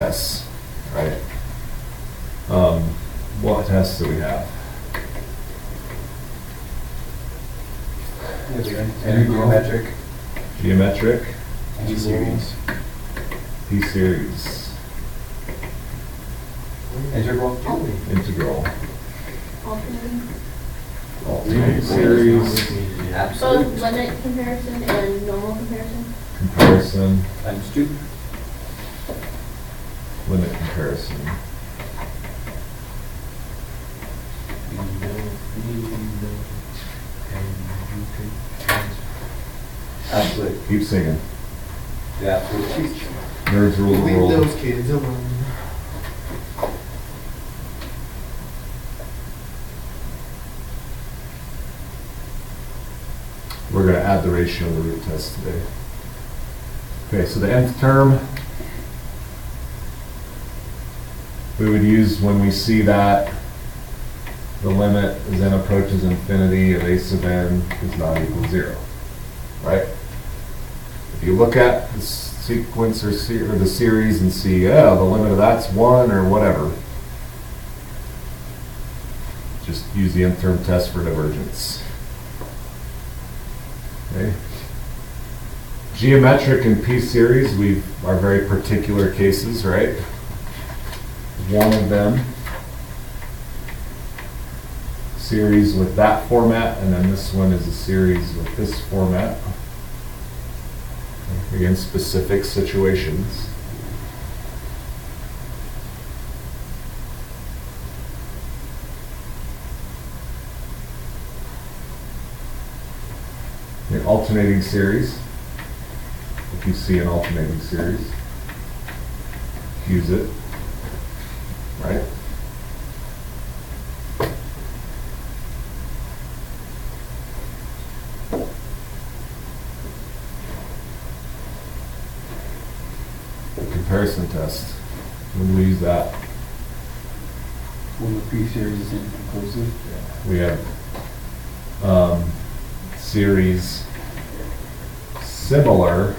tests, right? What tests do we have? Geometric. Geometric. P-series. P-series. Integral. Integral. Alternating. Alternating series. Both limit comparison and normal comparison. Comparison. Times 2. Limit comparison. Absolute. Keep singing. The absolute truth. Nerds rule the Leave world. those kids alone. We're going to add the ratio of the root test today. Okay, so the nth term we would use when we see that the limit as n approaches infinity of a sub n is not equal to 0, right? If you look at the sequence or the series and see, the limit of that's 1 or whatever, just use the nth term test for divergence. Okay. Geometric and p-series, are very particular cases, right? One of them, series with that format, and then this one is a series with this format. Again, specific situations. The alternating series, if you see an alternating series, use it, right? The comparison test, when we use that, When the P-series is inconclusive. we have series similar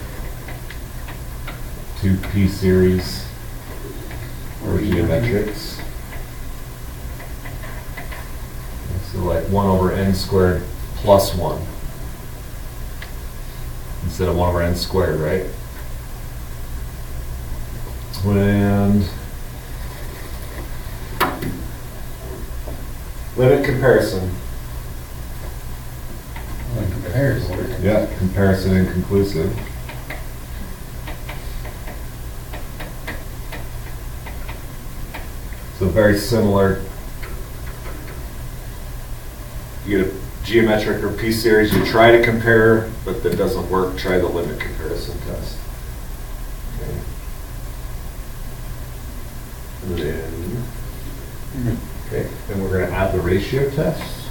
to p-series or geometrics. So like 1 over n squared plus 1 instead of 1 over n squared, right? And limit comparison. Comparison. Yeah, comparison inconclusive. So very similar. You get a geometric or p-series, you try to compare, but that doesn't work, try the limit comparison test. Okay. And then we're going to add the ratio test.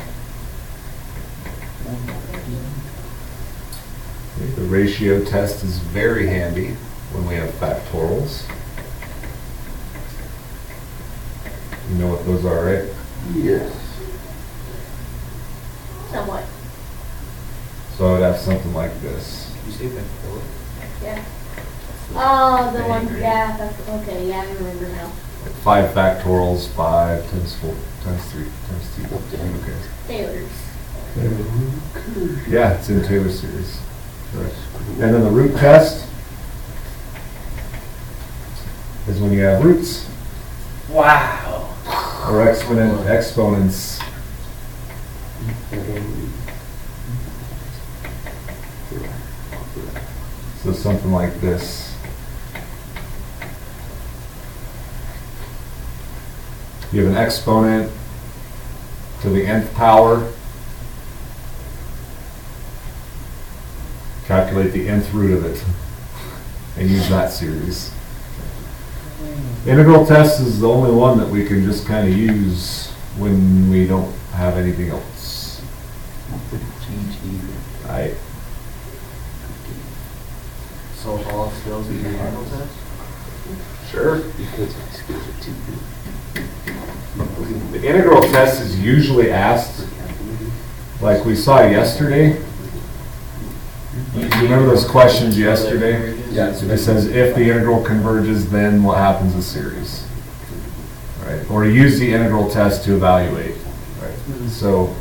Okay, the ratio test is very handy when we have factorials. You know what those are, right? Yes. Somewhat. So I would have something like this. You say that. Yeah. Oh, the one. Yeah. That's okay. Yeah, I remember now. 5 factorials, 5 times 4 times 3 times 2. Okay. Taylor's. Yeah, it's in Taylor series. Correct. And then the root test is when you have roots Wow. or exponents. So something like this. You have an exponent to the nth power. Calculate the nth root of it and use that series. Integral test is the only one that we can just kind of use when we don't have anything else. Right? Social skills in the integral test? Sure. The integral test is usually asked, like we saw yesterday. Do you remember those questions yesterday? Yeah, It says if the integral converges, then what happens is series. Right? Or use the integral test to evaluate. Right? So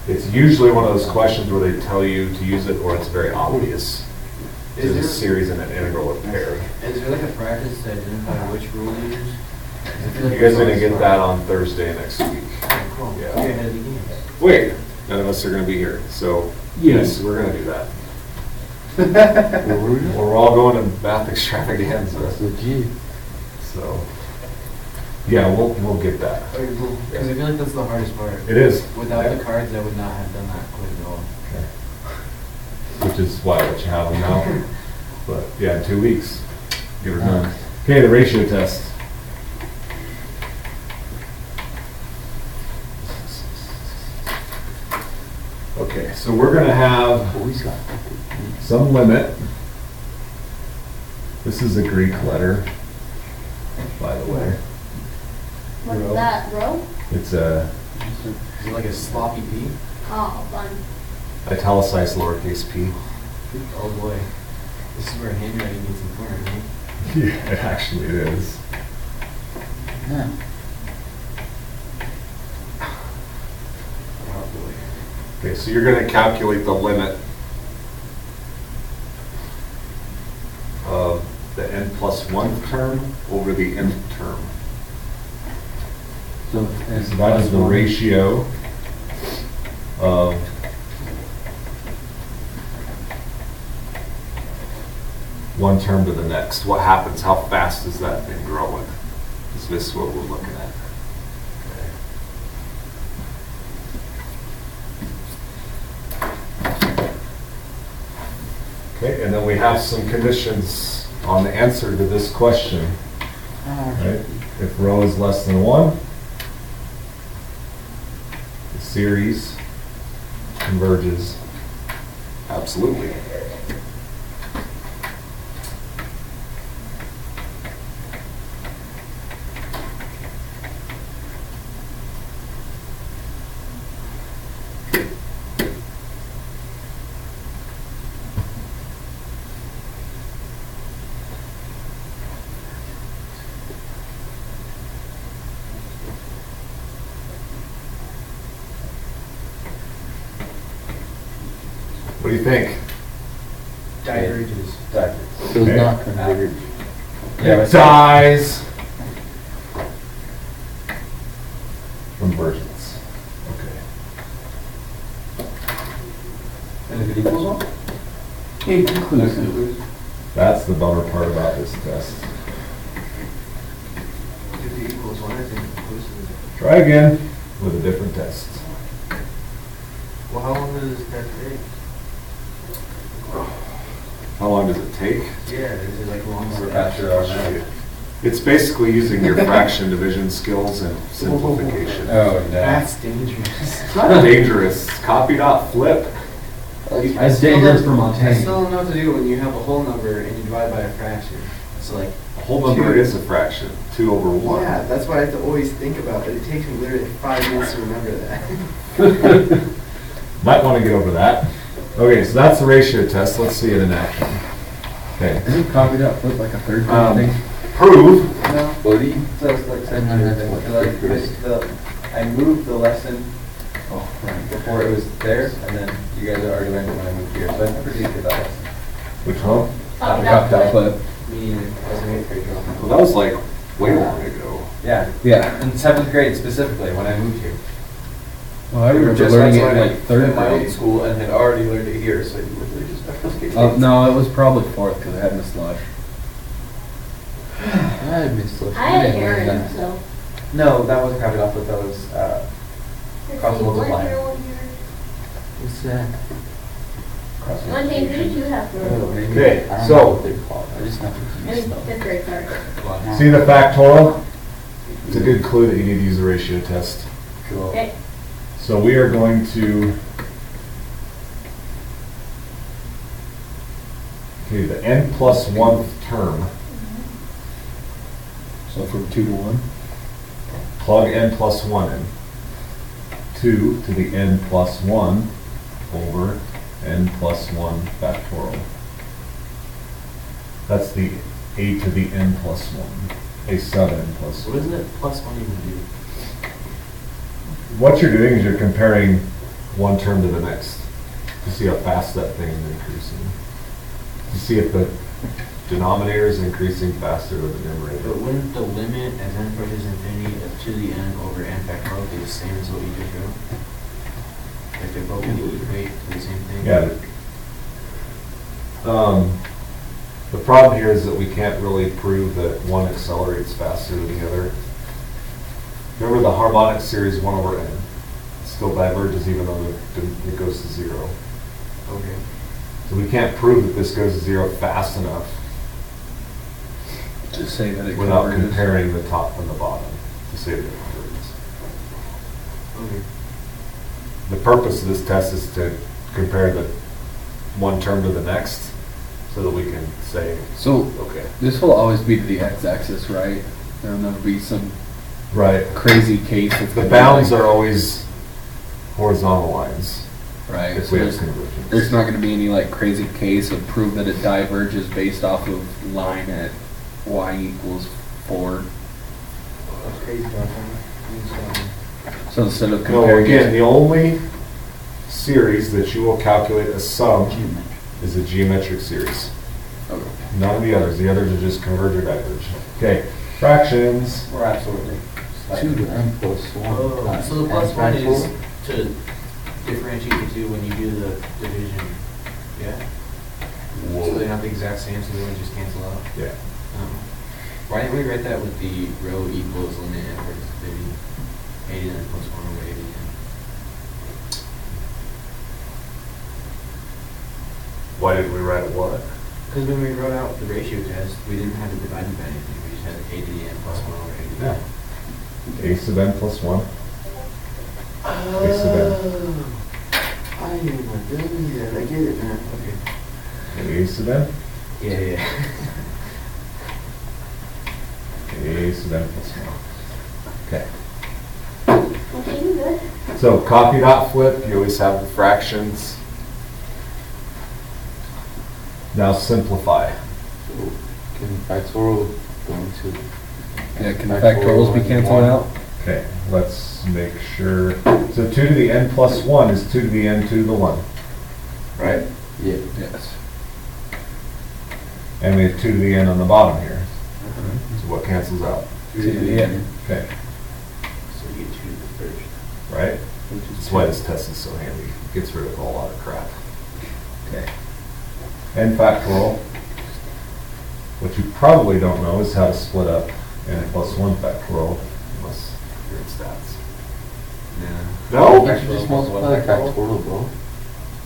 it's usually one of those questions where they tell you to use it or it's very obvious. Is Is a there- series and an integral are paired. Is there like a practice to identify which rule to use? I feel like You guys are it's gonna get always that fun. on Thursday next week. Cool. Yeah. Okay, ahead of the game. Wait, none of us are gonna be here, so yes, we're gonna do that. We're all going to math extravaganza, legit. so, yeah, we'll get that. Okay, cool. Because I feel like that's the hardest part. It is. Without Yeah. the cards, I would not have done that quite at all. Which is why I let you have them now. But yeah, in 2 weeks, get her done. Okay, the ratio test. Okay, so we're gonna have Always got some limit. This is a Greek letter, by the way. What's Row. that, row? It's a Is it like a sloppy P? Oh, fun. italicized lowercase p. Oh boy. This is where handwriting gets important, right? Yeah, it actually is. Yeah. Oh boy. Okay, so you're gonna calculate the limit of the n plus 1th term over the nth term. So So that is the ratio of one term to the next. What happens? How fast is that thing growing? Is this what we're looking at? Okay, and then we have some conditions on the answer to this question. Right? If rho is less than 1, the series converges absolutely. What do you think? Diverges. So Okay. it's not converted. It dies. Convergence. Okay. And if it equals 1? Inclusive. That's the bummer part about this test. If the equals 1, I think inclusive. Try again with a different test. Well, how long does this test take? How long does it take? Yeah, is it like long? It's basically using your fraction division skills and simplification. Oh, no. That's dangerous. It's not dangerous. It's copy dot flip. That's dangerous for I Montaigne. still don't know what to do when you have a whole number and you divide by a fraction. It's like, A whole number Two. is a fraction. 2 over 1. yeah, that's what I have to always think about, but it takes me literally 5 minutes to remember that. Might want to get over that. Okay, so that's the ratio test. Let's see it in action. Okay. Isn't copied up, flip like a third Um, thing? Prove. No. Buddy? So it's like And then that's what like third grade. I moved the lesson Oh, right. before it was there, and then you guys are already learning when I moved here, so I never did get that lesson. Which one? Copy Copied that up, flip. flip. Me and I was in 8th grade. Well, that was like way long ago. Yeah, Yeah. in 7th grade specifically, when I moved here. Well, I remember Just learning it that's in when I like third in my old grade. school and had already learned it here, so you literally just No, it was probably fourth because I had Miss Lush. I had Miss Lush. I had Aaron, so. No, that wasn't copied off, but that was, Cross the What multiply. year, what year? What's that? Montaigne, who did you have for? Okay, I don't so- know what they're called. I just know I these mean, stuff. 5th grade, sorry. See the factorial? It's a good clue that you need to use a ratio test. Cool. Okay. So we are going to, okay, the n plus 1th term, So from 2 to 1? plug n plus 1 in. 2 to the n plus 1 over n plus 1 factorial. That's the a to the n plus 1, a sub n plus What 1. does that plus one even do? What you're doing is you're comparing one term to the next to see how fast that thing is increasing. To see if the denominator is increasing faster than the But numerator. wouldn't the limit as n approaches infinity of 2 to the n over n factorial be the same as what you just wrote? Like they both equate to the same thing? Yeah. The problem here is that we can't really prove that one accelerates faster than the other. Remember the harmonic series 1 over n still diverges even though it goes to 0. Okay. Mm-hmm. So we can't prove that this goes to 0 fast enough To say that it without converges. comparing the top and the bottom to say that it converges. Okay. The purpose of this test is to compare the one term to the next so that we can say, So, okay. this will always be to the x-axis, right? There'll never be some Right. crazy case that's The gonna be bounds like- are always horizontal lines Right, if so we have there's convergence. not gonna be any like crazy case of prove that it diverges based off of line at y equals 4. That's crazy about that. So instead of No, comparing again, it, the only series that you will calculate a sum is a geometric series. okay. None of the others. The others are just converge or diverge. Okay, fractions. Or absolutely. 2 to n plus 1. Oh, so the plus one is to differentiate the two when you do the division, yeah? So they're not the exact same, so they would just cancel out? Yeah. Why didn't we write that with the row equals limit n versus infinity? 80 n plus 1 over 80 n. Why did we write what? Because when we wrote out the ratio test, we didn't have it divided by anything, we just had a to the n plus 1 over 80 n. A sub n plus 1. A sub n. I knew what doing that. I get it now. Okay. A sub n. Yeah, yeah. A sub n plus 1. Okay. Okay, you good? So copy dot flip, you always have the fractions. Now simplify. So can factorial go into? Yeah, can factorials be canceled out? Okay, let's make sure. So 2 to the n plus 1 is 2 to the n 2 to the 1. Right? Yeah. Yes. And we have 2 to the n on the bottom here. So what cancels out? 2 to the n. Okay, So you get 2 to the first. right? Which is That's why this test is so handy. Gets rid of a lot of crap. Okay. N factorial. What you probably don't know is how to split up n plus 1 factorial, unless you're in stats. Yeah. No? You should just multiply the factorial, bro.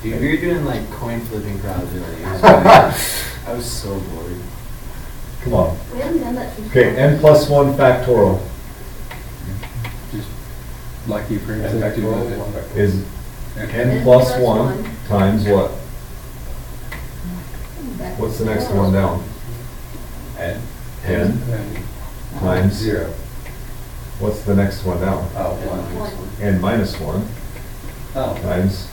Dude, we were doing like coin flipping probability. I was so bored. Come on. We haven't done that since. Okay, n plus 1 factorial just like you previously do with it. is n n plus 1 times what? What's the next one down? N. N times 0. What's the next one down? Oh, N minus 1 Oh. times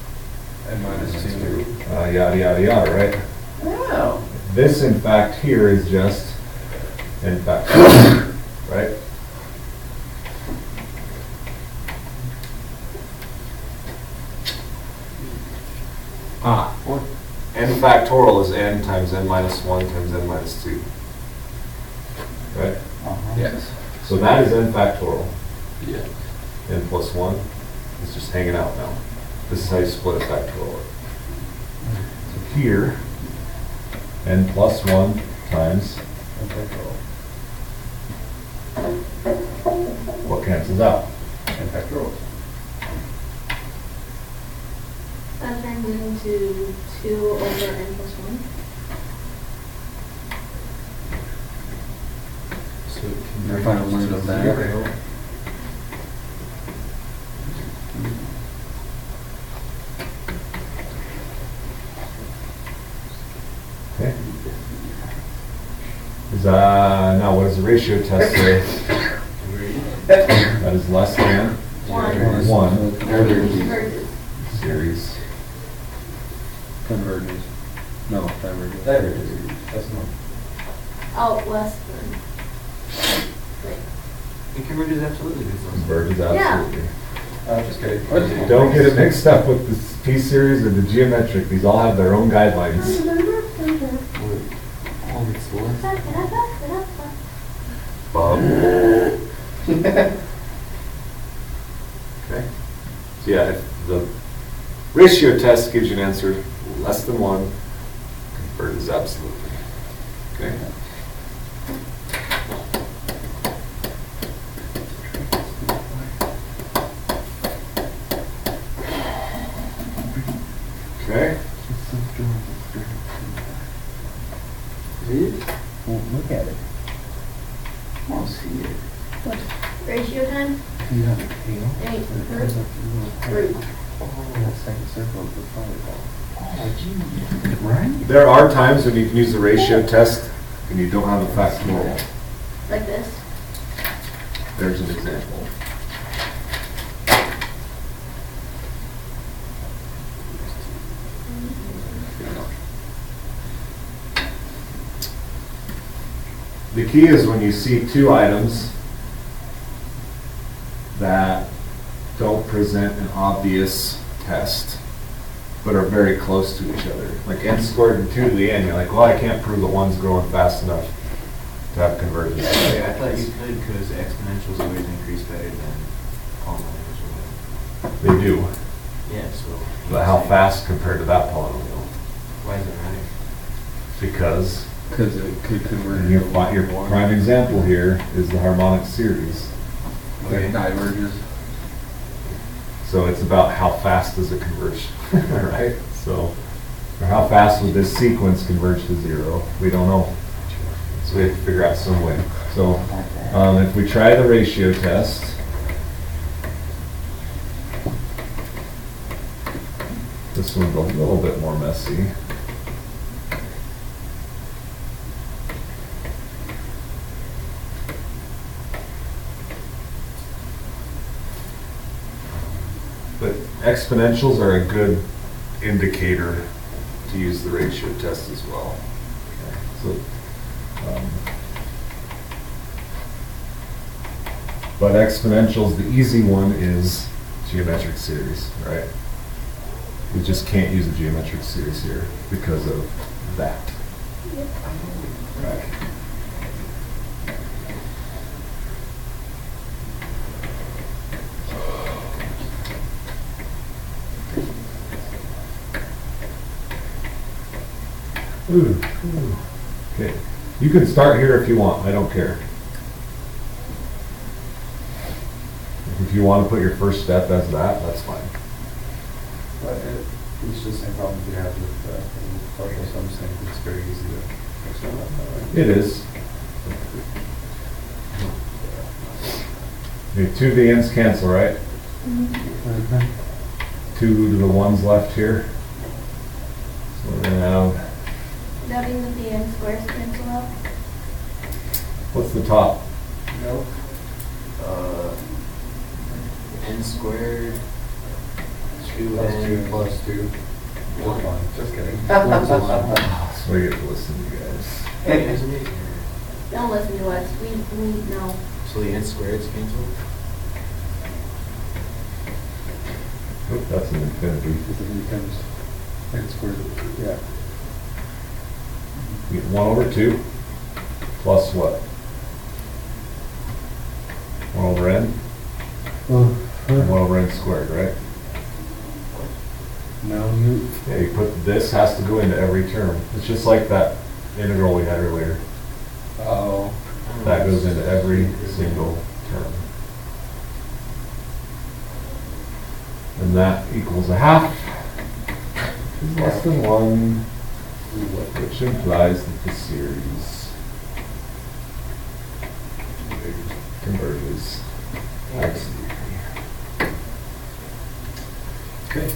n minus 2. yada yada yada, right? Oh. This in fact here is just n factorial, right? What? N factorial is n times n minus 1 times n minus 2. Right? Uh-huh. Yes. So that is n factorial. Yeah. N plus 1 is just hanging out now. This is how you split a factorial. So here, n plus 1 times what cancels out? N factorial. That turns into 2 over n plus 1. So it can Your final limit of that. 0. Okay. Is now what does the ratio test say? That is less than 1 Converges. series. Converges. No, diverges. That's not. Oh, less than. Wait. It converges absolutely based on. Converges Yeah. absolutely. Just kidding. Don't get it mixed up with the P-series or the geometric. These all have their own guidelines. Oh, it's the less. Bob. Okay. So yeah, if the ratio test gives you an answer less than 1, converges absolutely. Okay. Okay. Well, look at it. I'll see it. What? Ratio time? You have a tail. Eight. It comes up to a little Three. tail. Oh, that second circle of the volleyball. Oh, gee. Right? There are times when you can use the ratio test and you don't have a factorial. Like this? There's an example. The key is when you see two items that don't present an obvious test, but are very close to each other. Like n squared and 2 to the n, you're like, well, I can't prove that one's growing fast enough to have convergence. Yeah, I thought you could because exponentials always increase better than polynomials or whatever. They do, Yeah, so. but how fast compared to that polynomial? Why does it matter? Because Because it could convert. your prime example here is the harmonic series. It diverges. So it's about how fast does it converge, right? So, or how fast would this sequence converge to 0? We don't know. So we have to figure out some way. So if we try the ratio test, this one's a little bit more messy. But exponentials are a good indicator to use the ratio test as well. Okay, so, but exponentials, the easy one is geometric series, right? We just can't use a geometric series here because of that. Right. Ooh. Okay, you can start here if you want, I don't care. If you want to put your first step as that, that's fine. But it's just the same problem you have with partial sums thing. It's very easy to fix them up that way. It is. Okay, 2 to the n's cancel, right? Mhm. 2 to the 1's left here. So we're gonna have, That means that the n squares cancel out? what's the top? Nope. N squared, 2n. Plus 2 plus 2. One. Just kidding. So I get to listen to you guys. Hey, it's amazing. Don't listen to us, we know. So the n squared's canceled? Oop, that's an infinity. Because it becomes n squared. Yeah. You get 1 over 2 plus what? 1 over n? And 1 over n squared, right? No, you. Yeah, you put, this has to go into every term. It's just like that integral we had earlier. Oh. That goes into every single term. And that equals a half, which is less than 1, which implies that the series converges. Absolutely. Okay.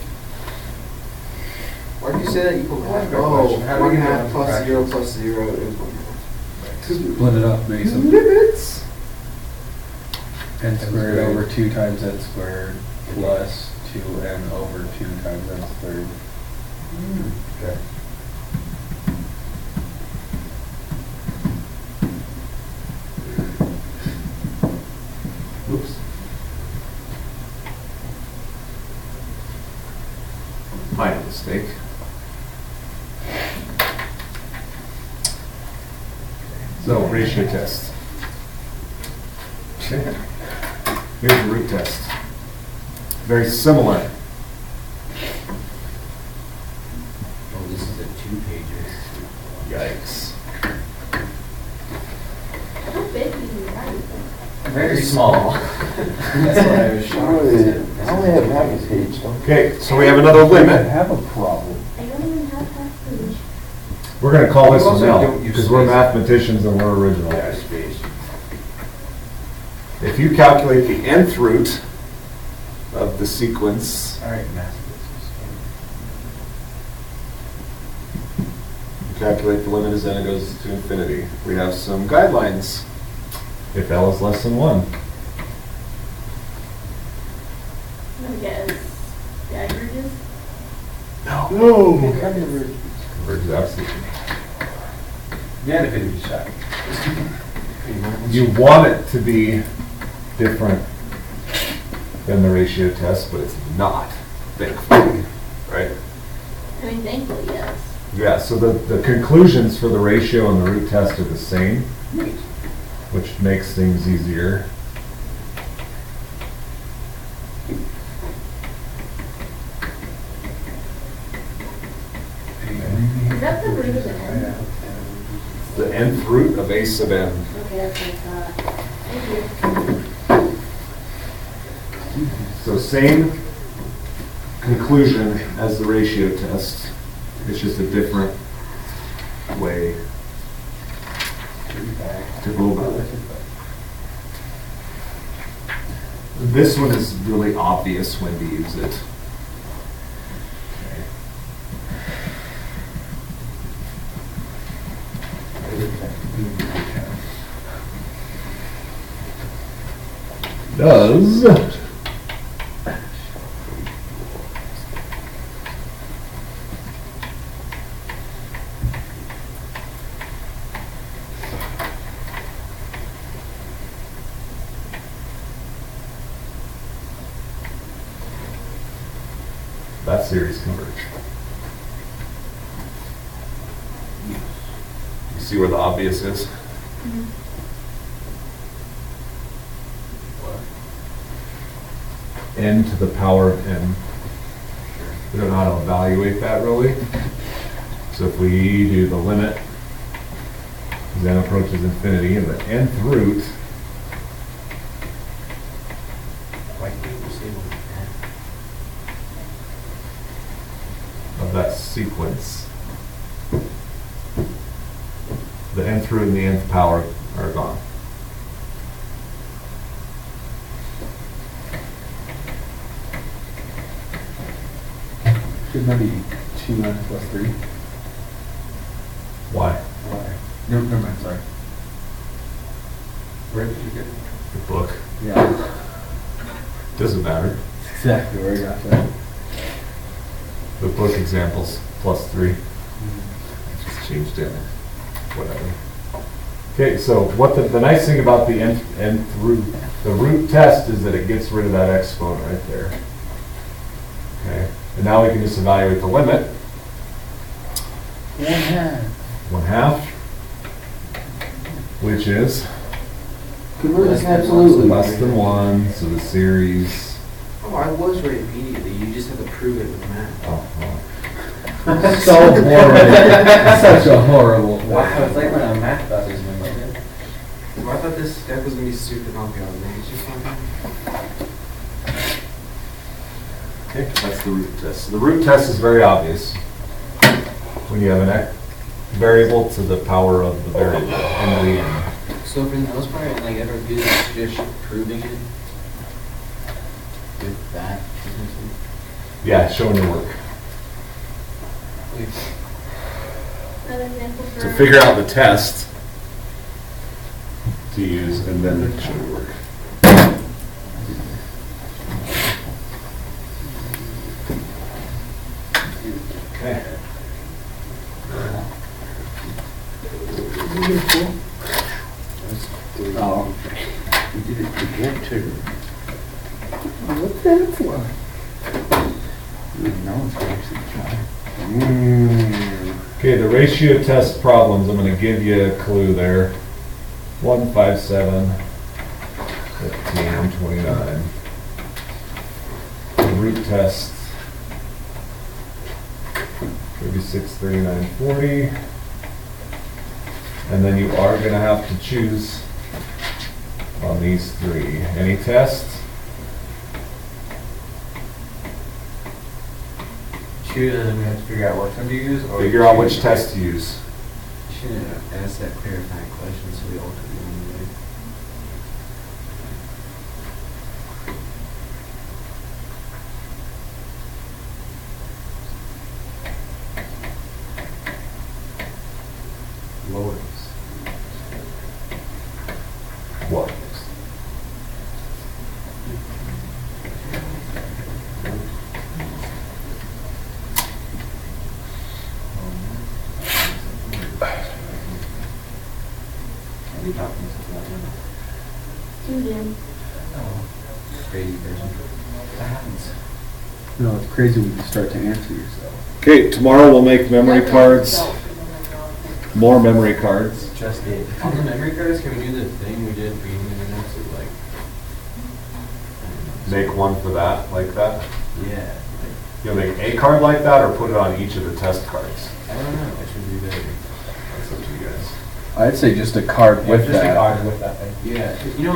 Why did you say that equal half? That's a good Oh, question. How do we 1 get half down to plus fractions? 0 plus 0 is 1 half. Split it up, makes them Limits. n squared over 2 times n squared plus 2n over 2 times n squared. Okay. Oops. Minor mistake. So, ratio test. Here's the root test. Very similar. Oh, this is a 2-pager. Yikes. How big do you write? Very small. That's what I was I shocked only at. I only have half a page, don't Okay, so we have another I limit. have a problem. I don't even have half page. We're gonna call this one Also, L, don't use because we're space. mathematicians and we're original. Yeah, space. If you calculate the nth root of the sequence, All right, math. you calculate the limit as n goes to infinity. We have some guidelines. If L is less than 1. I'm gonna guess the averages. No. Converge. Converges absolutely. Yeah, if it was shot. You want it to be different than the ratio test, but it's not, thankfully, right? I mean, thankfully, yes. Yeah, so the conclusions for the ratio and the root test are the same, which makes things easier. Is that the root of n? The nth root of a sub n. Okay, that's what I thought. Thank you. So same conclusion as the ratio test. It's just a different way to go about it. This one is really obvious when to use it. Does that series converge? You see where the obvious is? N to the power of n. We don't know how to evaluate that really. So if we do the limit as n approaches infinity and the nth root Why can't you say of that sequence, the nth root and the nth power are gone. Shouldn't that be 2n plus 3? Why? Why? No, never mind, sorry. Where did you get it? The book. Yeah, Doesn't matter. that's exactly where I got that. The book examples plus 3. Just changed it. Whatever. Okay, so what the nice thing about the nth root, the root test is that it gets rid of that exponent right there. Okay, and now we can just evaluate the limit. 1/2, which is Converges absolutely. less than 1, so the series. Oh, I was right immediately. You just have to prove it with math. Oh, well. So horrible. Such a horrible. Wow, it's like when a math class is in my head. Well, I thought this step was going to be super complicated. It's just not. Okay, that's the root test. So the root test is very obvious. When you have an variable to the power of the variable, n to the n. So for the most part, like ever do this, just proving it with that. Yeah, showing your work. Another example for. To figure out the test to use and then show your work. Okay. Oh. did it to get to. What's that for? No one's actually trying. Okay, the ratio test problems, I'm gonna give you a clue there. 1, 5, 7, 15, 29. The root test, 36, 39, 40. And then you are gonna have to choose on these three. Any tests? Choose, and then we have to figure out which one to use, or? Figure out which test to use. Shouldn't have asked that clarifying question, so we all took it anyway. Lowers. What? Any documents of that one? Two then. Crazy person. That happens. No, it's crazy when you start to answer yourself. Okay, tomorrow we'll make memory cards, more memory cards. Just did. On the memory cards, can we do the thing we did for eating the notes of like? Make one for that, like that. Yeah. You'll make a card like that or put it on each of the test cards. I don't know, I should do that. That's up to you guys. I'd say just a card with Just a that. card with that thing. Yeah, you know,